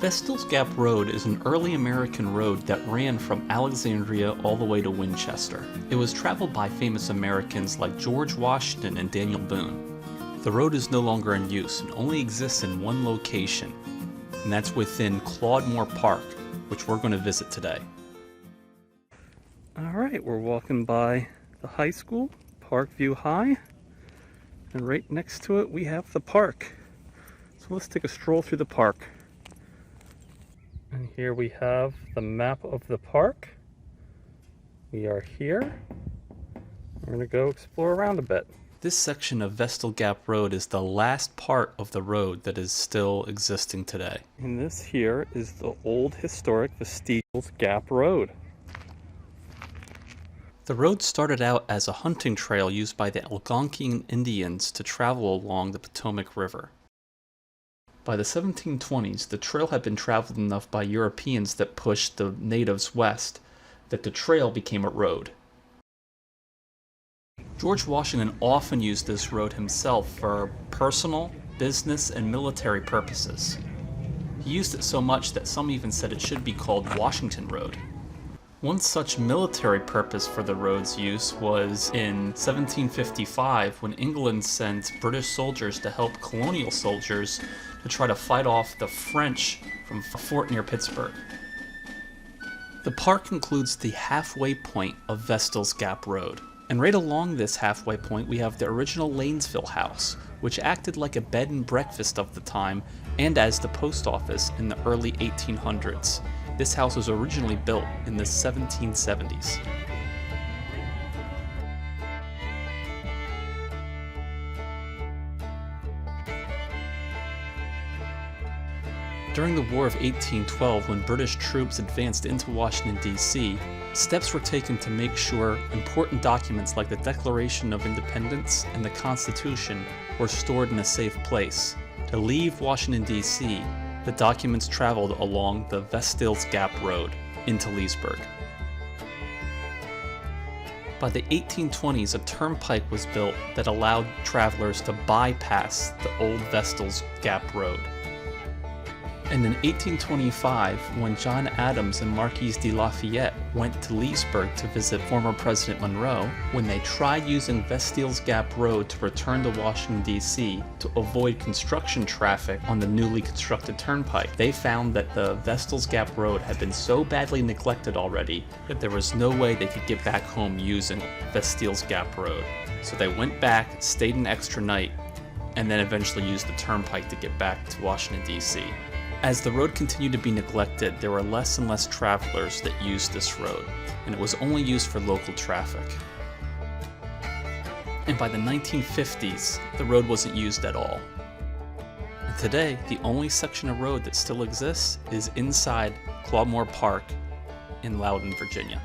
Vestals Gap Road is an early American road that ran from Alexandria all the way to Winchester. It was traveled by famous Americans like George Washington and Daniel Boone. The road is no longer in use and only exists in one location, and that's within Claudemore Park, which we're going to visit today. Alright, we're walking by the high school, Parkview High, and right next to it we have the park. So let's take a stroll through the park. And here we have the map of the park. We are here. We're going to go explore around a bit. This section of Vestals Gap Road is the last part of the road that is still existing today. And this here is the old historic Vestals Gap Road. The road started out as a hunting trail used by the Algonquian Indians to travel along the Potomac River. By the 1720s, the trail had been traveled enough by Europeans that pushed the natives west that the trail became a road. George Washington often used this road himself for personal, business, and military purposes. He used it so much that some even said it should be called Washington Road. One such military purpose for the road's use was in 1755 when England sent British soldiers to help colonial soldiers to try to fight off the French from a fort near Pittsburgh. The park includes the halfway point of Vestals Gap Road. And right along this halfway point we have the original Lanesville House, which acted like a bed and breakfast of the time and as the post office in the early 1800s. This house was originally built in the 1770s. During the War of 1812, when British troops advanced into Washington, D.C., steps were taken to make sure important documents like the Declaration of Independence and the Constitution were stored in a safe place. To leave Washington, D.C., the documents traveled along the Vestals Gap Road into Leesburg. By the 1820s, a turnpike was built that allowed travelers to bypass the old Vestals Gap Road. And in 1825, when John Adams and Marquis de Lafayette went to Leesburg to visit former President Monroe, when they tried using Vestals Gap Road to return to Washington, D.C. to avoid construction traffic on the newly constructed turnpike, they found that the Vestals Gap Road had been so badly neglected already that there was no way they could get back home using Vestals Gap Road. So they went back, stayed an extra night, and then eventually used the turnpike to get back to Washington, D.C. As the road continued to be neglected, there were less and less travelers that used this road, and it was only used for local traffic. And by the 1950s, the road wasn't used at all. And today, the only section of road that still exists is inside Claudemore Park in Loudoun, Virginia.